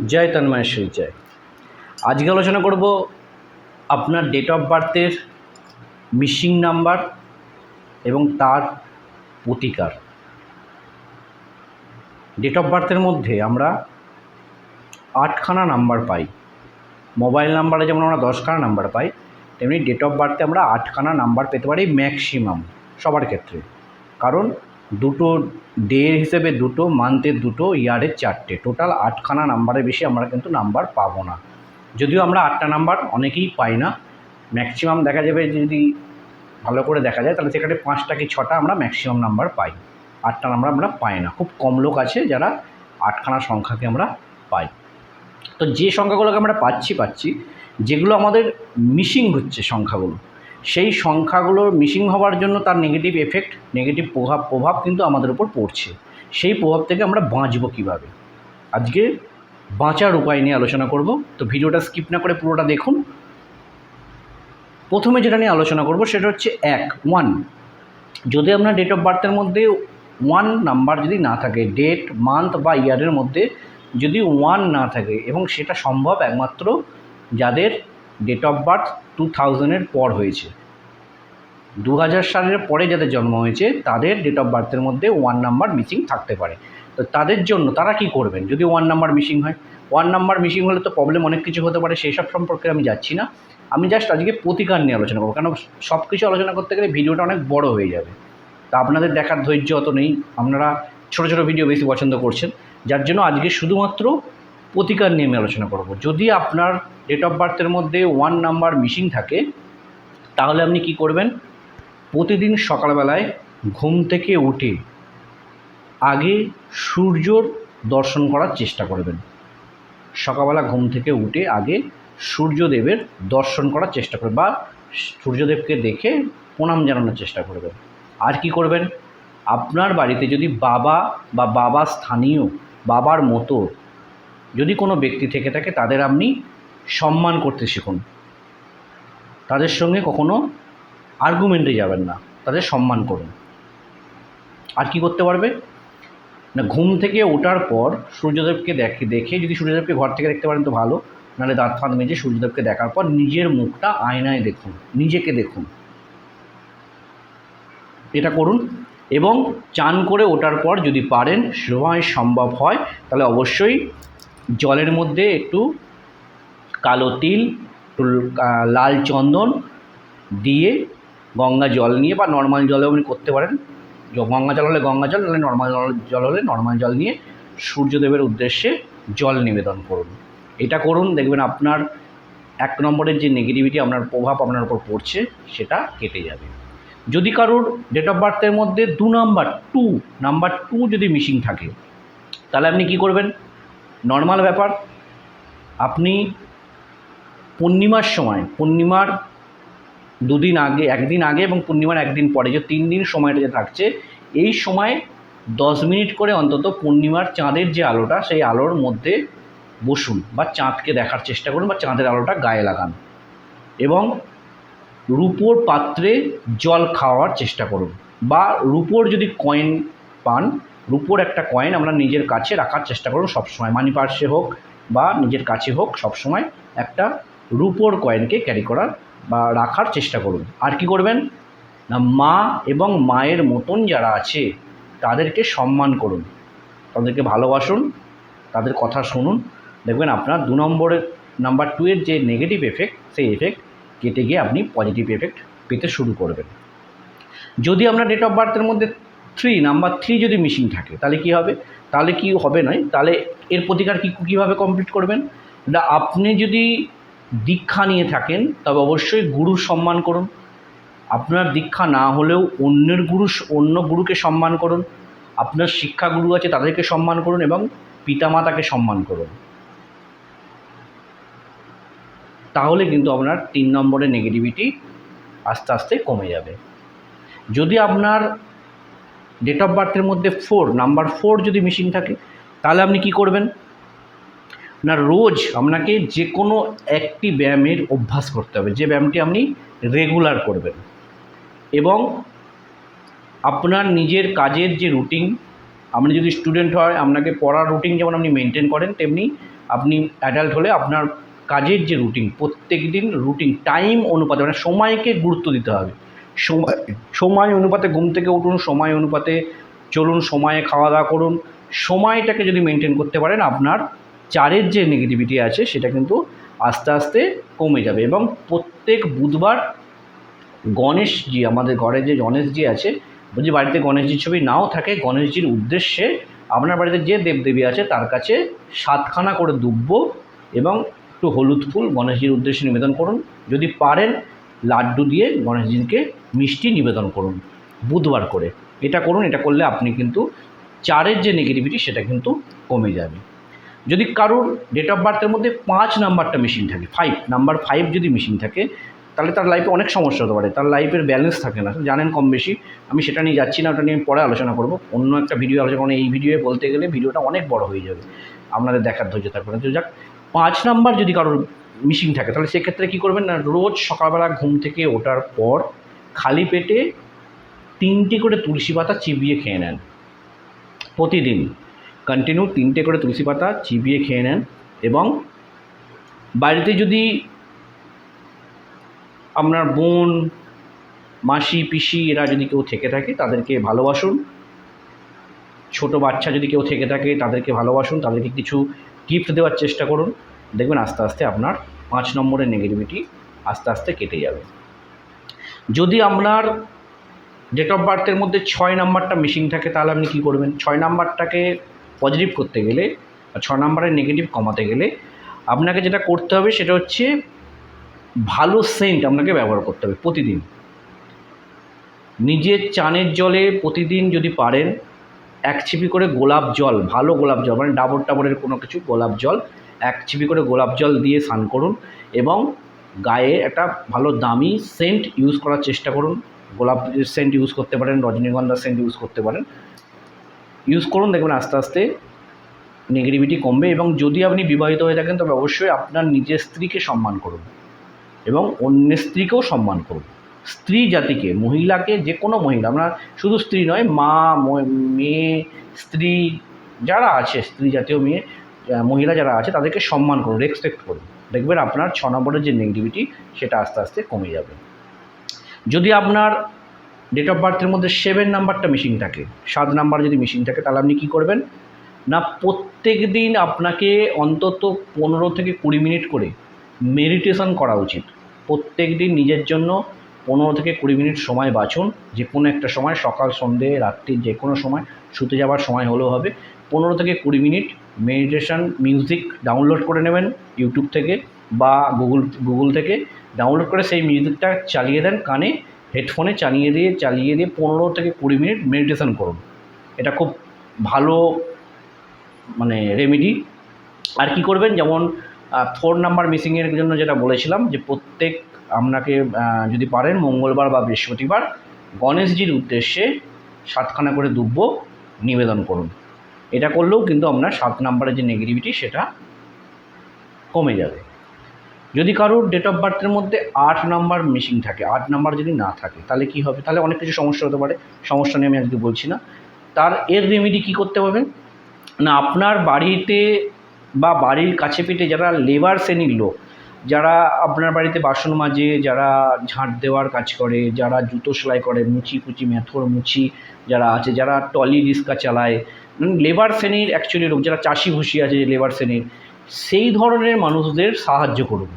জয় তন্ময়েশ্বরী জয়। আজকে আলোচনা করব আপনার ডেট অফ বার্থের মিসিং নাম্বার এবং তার প্রতিকার। ডেট অফ বার্থের মধ্যে আমরা 8খানা নাম্বার পাই। মোবাইল নাম্বারে যেমন আমরা 10খানা নাম্বার পাই, তেমনি ডেট অফ বার্থে আমরা 8খানা নাম্বার পেতে পারি ম্যাক্সিমাম সবার ক্ষেত্রে। কারণ দুটো ডে হিসেবে দুটো, মান্থের দুটো, ইয়ারের 4টে, টোটাল 8খানা নাম্বারের বেশি আমরা কিন্তু নাম্বার পাবো না। যদিও আমরা 8টা নাম্বার অনেকেই পাই না, ম্যাক্সিমাম দেখা যাবে যদি ভালো করে দেখা যায় তাহলে সেখানে 5টা কি 6টা আমরা ম্যাক্সিমাম নাম্বার পাই। 8টা নাম্বার আমরা পাই না, খুব কম লোক আছে যারা 8খানা সংখ্যাকে আমরা পাই। তো যে সংখ্যাগুলোকে আমরা পাচ্ছি যেগুলো আমাদের মিসিং হচ্ছে সংখ্যাগুলো, সেই সংখ্যাগুলোর মিসিং হওয়ার জন্য তার নেগেটিভ এফেক্ট, নেগেটিভ প্রভাব কিন্তু আমাদের উপর পড়ছে। সেই প্রভাব থেকে আমরা বাঁচবো কীভাবে, আজকে বাঁচার উপায় নিয়ে আলোচনা করব। তো ভিডিওটা স্কিপ না করে পুরোটা দেখুন। প্রথমে যেটা নিয়ে আলোচনা করব সেটা হচ্ছে 1 যদি আপনার ডেট অফ বার্থের মধ্যে 1 নাম্বার যদি না থাকে, ডেট, মান্থ বা ইয়ারের মধ্যে যদি 1 না থাকে, এবং সেটা সম্ভব একমাত্র যাদের ডেট অফ বার্থ 2000-এর পর হয়েছে, 2000 সালের পরে যাদের জন্ম হয়েছে তাদের ডেট অফ বার্থের মধ্যে 1 নাম্বার মিসিং থাকতে পারে। তো তাদের জন্য তারা কি করবেন যদি 1 নাম্বার মিসিং হয়? 1 নাম্বার মিসিং হলে তো প্রবলেম অনেক কিছু হতে পারে, সেই সব সম্পর্কে আমি যাচ্ছি না। আমি জাস্ট আজকে প্রতিকার নিয়ে আলোচনা করবো, কারণ সব কিছু আলোচনা করতে গেলে ভিডিওটা অনেক বড় হয়ে যাবে। তা আপনাদের দেখার ধৈর্য অত নেই, আপনারা ছোটো ছোটো ভিডিও বেশি পছন্দ করছেন, যার জন্য আজকে শুধুমাত্র প্রতিকার নিয়ে আমি আলোচনা করব। যদি আপনার ডেট অফ বার্থের মধ্যে 1 নাম্বার মিসিং থাকে, তাহলে আপনি কি করবেন? প্রতিদিন সকালবেলায় ঘুম থেকে উঠে আগে সূর্যর দর্শন করার চেষ্টা করবেন। সকালবেলা ঘুম থেকে উঠে আগে সূর্যদেবের দর্শন করার চেষ্টা করবেন, বা সূর্যদেবকে দেখে প্রণাম জানানোর চেষ্টা করবেন। আর কি করবেন? আপনার বাড়িতে যদি বাবা বা বাবা স্থানীয়, বাবার মতো যদি কোনো ব্যক্তি থেকে থাকে, তাদের আপনি সম্মান করতে শিখুন। তাদের সঙ্গে কখনো আর্গুমেন্টে যাবেন না, তাদের সম্মান করুন। আর কি করতে পারবে না, ঘুম থেকে ওঠার পর সূর্যদেবকে দেখে যদি সূর্যদেবকে ঘর থেকে দেখতে পারেন তো ভালো, নাহলে দাঁত ফাঁত মেজে সূর্যদেবকে দেখার পর নিজের মুখটা আয়নায় দেখুন, নিজেকে দেখুন, এটা করুন। এবং চান করে ওঠার পর যদি পারেন, সময় সম্ভব হয়, তাহলে অবশ্যই জলের মধ্যে একটু কালো তিল, একটু লাল চন্দন দিয়ে গঙ্গা জল নিয়ে, বা নর্মাল জলেও আপনি করতে পারেন, গঙ্গা জল হলে গঙ্গা জল, নাহলে নর্মাল জল হলে নর্মাল জল নিয়ে সূর্যদেবের উদ্দেশ্যে জল নিবেদন করুন। এটা করুন, দেখবেন আপনার 1 নম্বরের যে নেগেটিভিটি, আপনার প্রভাব আপনার উপর পড়ছে, সেটা কেটে যাবে। যদি কারোর ডেট অফ বার্থের মধ্যে 2 নাম্বার 2 যদি মিসিং থাকে, তাহলে আপনি কি করবেন? নর্মাল ব্যাপার, আপনি পূর্ণিমার সময়, পূর্ণিমার 2 দিন আগে, 1 দিন আগে এবং পূর্ণিমার 1 দিন পরে, যে 3 দিন সময়টা যে থাকছে, এই সময় 10 মিনিট করে অন্তত পূর্ণিমার চাঁদের যে আলোটা, সেই আলোর মধ্যে বসুন, বা চাঁদকে দেখার চেষ্টা করুন, বা চাঁদের আলোটা গায়ে লাগান, এবং রূপোর পাত্রে জল খাওয়ার চেষ্টা করুন। বা রূপোর যদি কয়েন পান, রূপোর একটা কয়েন আমরা নিজের কাছে রাখার চেষ্টা করুন সবসময়, মানি পার্সে হোক বা নিজের কাছে হোক, সবসময় একটা রূপোর কয়েনকে ক্যারি করার বা রাখার চেষ্টা করুন। আর কি করবেন না, মা এবং মায়ের মতন যারা আছে তাদেরকে সম্মান করুন, তাদেরকে ভালোবাসুন, তাদের কথা শুনুন। দেখবেন আপনার 2 নাম্বার 2 এর যে নেগেটিভ এফেক্ট, সেই এফেক্ট কেটে গিয়ে আপনি পজিটিভ এফেক্ট পেতে শুরু করবেন। যদি আপনার ডেট অফ বার্থের মধ্যে নাম্বার 3 যদি মিসিং থাকে, তাহলে কি হবে? তাহলে কি হবে নয়, তাহলে এর প্রতিকার কীভাবে কমপ্লিট করবেন? আপনি যদি দীক্ষা নিয়ে থাকেন, তবে অবশ্যই গুরুর সম্মান করুন। আপনার দীক্ষা না হলেও অন্য গুরুকে সম্মান করুন। আপনার শিক্ষাগুরু আছে, তাদেরকে সম্মান করুন, এবং পিতামাতাকে সম্মান করুন। তাহলে কিন্তু আপনার 3 নম্বরের নেগেটিভিটি আস্তে আস্তে কমে যাবে। যদি আপনার ডেট অফ বার্থের মধ্যে নাম্বার 4 যদি মিসিং থাকে, তাহলে আপনি কি করবেন না, রোজ আপনাকে যে কোনো একটি ব্যায়ামের অভ্যাস করতে হবে, যে ব্যায়ামটি আপনি রেগুলার করবেন। এবং আপনার নিজের কাজের যে রুটিন, আপনি যদি স্টুডেন্ট হয়, আপনাকে পড়ার রুটিন যেমন আপনি মেনটেন করেন, তেমনি আপনি অ্যাডাল্ট হলে আপনার কাজের যে রুটিন, প্রত্যেক দিন রুটিন টাইম অনুপাতে, মানে সময়কে গুরুত্ব দিতে হবে। সময় অনুপাতে ঘুম থেকে উঠুন, সময় অনুপাতে চলুন, সময়ে খাওয়া দাওয়া করুন। সময়টাকে যদি মেনটেন করতে পারেন, আপনার 4-এর যে নেগেটিভিটি আছে সেটা কিন্তু আস্তে আস্তে কমে যাবে। এবং প্রত্যেক বুধবার গণেশজি, আমাদের ঘরে যে গণেশজি আছে, যদি বাড়িতে গণেশজির ছবি নাও থাকে, গণেশজির উদ্দেশ্যে আপনার বাড়িতে যে দেবদেবী আছে তার কাছে 7খানা করে দুব্ব এবং একটু হলুদ ফুল গণেশজির উদ্দেশ্যে নিবেদন করুন। যদি পারেন লাড্ডু দিয়ে গণেশজিকে মিষ্টি নিবেদন করুন বুধবার করে। এটা করুন। এটা করলে আপনি কিন্তু 4-এর যে নেগেটিভিটি সেটা কিন্তু কমে যাবে। যদি কারোর ডেট অফ বার্থের মধ্যে 5 নাম্বারটা মিসিং থাকে, নাম্বার 5 যদি মিসিং থাকে, তাহলে তার লাইফে অনেক সমস্যা হতে পারে। তার লাইফের ব্যালেন্স থাকে না, জানেন কম বেশি। আমি সেটা নিয়ে যাচ্ছি না, ওটা নিয়ে পরে আলোচনা করব, অন্য একটা ভিডিও আলোচনা করব। এই ভিডিওয়ে বলতে গেলে ভিডিওটা অনেক বড় হয়ে যাবে, আপনাদের দেখার ধৈর্য থাকবে না। তো যাক, 5 নাম্বার যদি কারোর মিসিং থাকে, তাহলে সেক্ষেত্রে কী করবেন না, রোজ সকালবেলা ঘুম থেকে ওঠার পর খালি পেটে 3টে করে তুলসী পাতা চিবিয়ে খেয়ে নেন। প্রতিদিন কন্টিনিউ 3টে করে তুলসী পাতা চিবিয়ে খেয়ে নেন। এবং বাড়িতে যদি আপনার বোন, মাসি, পিসি এরা যদি কেউ থেকে থাকে তাদেরকে ভালোবাসুন। ছোট বাচ্চা যদি কেউ থেকে থাকে তাদেরকে ভালোবাসুন, তাদেরকে কিছু গিফট দেওয়ার চেষ্টা করুন। দেখবেন আস্তে আস্তে আপনার 5 নম্বরের নেগেটিভিটি আস্তে আস্তে কেটে যাবে। যদি আপনার ডেট অফ বার্থের মধ্যে 6 নাম্বারটা মিসিং থাকে, তাহলে আপনি কী করবেন? 6 নাম্বারটাকে পজিটিভ করতে গেলে, 6 নাম্বারের নেগেটিভ কমাতে গেলে আপনাকে যেটা করতে হবে সেটা হচ্ছে ভালো সেন্ট আপনাকে ব্যবহার করতে হবে প্রতিদিন। নিজের চানের জলে প্রতিদিন যদি পারেন 1 ছিপি করে গোলাপ জল, ভালো গোলাপ জল, মানে ডাবরের কোনো কিছু গোলাপ জল, 1 ছিপি করে গোলাপ জল দিয়ে স্নান করুন। এবং গায়ে একটা ভালো দামি সেন্ট ইউজ করার চেষ্টা করুন। গোলাপ সেন্ট ইউজ করতে পারেন, রজনীগন্ধা সেন্ট ইউজ করতে পারেন, ইউজ করুন। দেখবেন আস্তে আস্তে নেগেটিভিটি কমবে। এবং যদি আপনি বিবাহিত হয়ে থাকেন তবে অবশ্যই আপনার নিজের স্ত্রীকে সম্মান করুন এবং অন্যের স্ত্রীকেও সম্মান করুন। স্ত্রী জাতিকে, মহিলাকে, যে কোনো মহিলা, আমরা শুধু স্ত্রী নয়, মা, মেয়ে, স্ত্রী যারা আছে, স্ত্রী জাতীয় মহিলা যারা আছে তাদেরকে সম্মান করুন, রেসপেক্ট করুন। দেখবেন আপনার 6 নম্বরের যে নেগেটিভিটি সেটা আস্তে আস্তে কমে যাবে। যদি আপনার ডেট অফ বার্থের মধ্যে 7 নাম্বারটা মিসিং থাকে, 7 নাম্বার যদি মিসিং থাকে, তাহলে আপনি কী করবেন না, প্রত্যেক দিন আপনাকে অন্তত 15 থেকে 20 মিনিট করে মেডিটেশন করা উচিত। প্রত্যেক দিন নিজের জন্য 15 থেকে 20 মিনিট সময় বাঁচুন, যে কোনো একটা সময়, সকাল, সন্ধে, রাত্রি, যে কোনো সময়, শুতে যাওয়ার সময় হলেও হবে। 15 থেকে 20 মিনিট মেডিটেশন মিউজিক ডাউনলোড করে নেবেন ইউটিউব থেকে বা গুগল থেকে ডাউনলোড করে সেই মিউজিকটা চালিয়ে দেন কানে, হেডফোনে চালিয়ে দিয়ে 15 থেকে 20 মিনিট মেডিটেশন করুন। এটা খুব ভালো মানে রেমেডি। আর কি করবেন, যেমন 4 নাম্বার মিসিংয়ের জন্য যেটা বলেছিলাম, যে প্রত্যেক আপনাকে যদি পারেন মঙ্গলবার বা বৃহস্পতিবার গণেশজির উদ্দেশ্যে 7খানা করে দুব্ব নিবেদন করুন। এটা করলেও কিন্তু আপনার 7 নাম্বারের যে নেগেটিভিটি সেটা কমে যাবে। যদি কারোর ডেট অফ বার্থের মধ্যে 8 নাম্বার মিসিং থাকে, 8 নাম্বার যদি না থাকে, তাহলে কী হবে? তাহলে অনেক কিছু সমস্যা হতে পারে। সমস্যা নিয়ে আমি আজকে বলছি না। এর রেমেডি কী করতে হবে না, আপনার বাড়িতে বা বাড়ির কাছে পিঠে যারা লেবার শ্রেণীর লোক, যারা আপনার বাড়িতে বাসন মাজে, যারা ঝাঁট দেওয়ার কাজ করে, যারা জুতো সেলাই করে, মুচি মেথর মুচি যারা আছে, যারা ট্রলি রিক্সা চালায়, লেবার শ্রেণীর অ্যাকচুয়ালি লোক, যারা চাষি ভুষি আছে যে লেবার শ্রেণীর, সেই ধরনের মানুষদের সাহায্য করুন।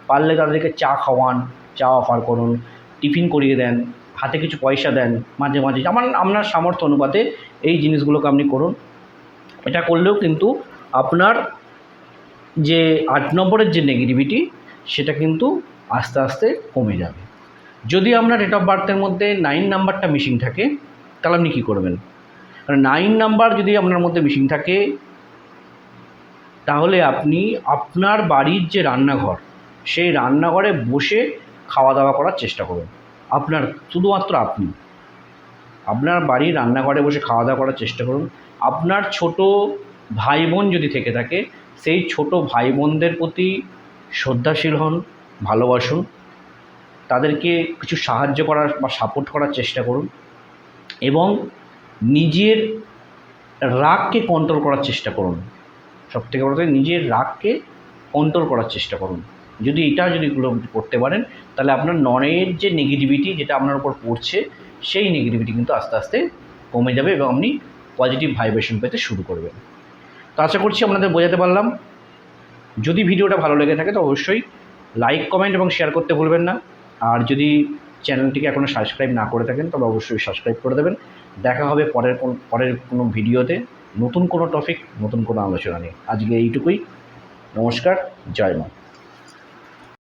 পারলে তাদেরকে চা খাওয়ান, চা অফার করুন, টিফিন করিয়ে দেন, হাতে কিছু পয়সা দেন মাঝে মাঝে, আপনার সামর্থ্য অনুপাতে এই জিনিসগুলোকে আপনি করুন। এটা করলেও কিন্তু আপনার যে 8 নম্বরের যে নেগেটিভিটি সেটা কিন্তু আস্তে আস্তে কমে যাবে। যদি আপনার ডেট অফ বার্থের মধ্যে 9 নাম্বারটা মিসিং থাকে, তাহলে আপনি কী করবেন? 9 নাম্বার যদি আপনার মধ্যে মিসিং থাকে, তাহলে আপনি আপনার বাড়ির যে রান্নাঘর, সেই রান্নাঘরে বসে খাওয়া দাওয়া করার চেষ্টা করুন। শুধুমাত্র আপনি আপনার বাড়ির রান্নাঘরে বসে খাওয়া দাওয়া করার চেষ্টা করুন। আপনার ছোট ভাই বোন যদি থেকে থাকে, সেই ছোট ভাই বোনদের প্রতি শ্রদ্ধাশীল হন, ভালোবাসুন, তাদেরকে কিছু সাহায্য করার বা সাপোর্ট করার চেষ্টা করুন। এবং নিজের রাগকে কন্ট্রোল করার চেষ্টা করুন। সবথেকে বড় কথা নিজের রাগকে কন্ট্রোল করার চেষ্টা করুন। যদি এগুলো করতে পারেন তাহলে আপনার ননের যে নেগেটিভিটি যেটা আপনার উপর পড়ছে সেই নেগেটিভিটি কিন্তু আস্তে আস্তে কমে যাবে এবং আপনি পজিটিভ ভাইব্রেশন পেতে শুরু করবেন। তো আশা করছি আপনাদের বোঝাতে পারলাম। যদি ভিডিওটা ভালো লেগে থাকে তো অবশ্যই লাইক, কমেন্ট এবং শেয়ার করতে ভুলবেন না। আর যদি চ্যানেলটিকে এখনও সাবস্ক্রাইব না করে থাকেন তবে অবশ্যই সাবস্ক্রাইব করে দেবেন। দেখা হবে পরের কোনো ভিডিওতে, নতুন কোনো টপিক, নতুন কোনো আলোচনা নিয়ে। আজকে এইটুকুই। নমস্কার, জয় মা।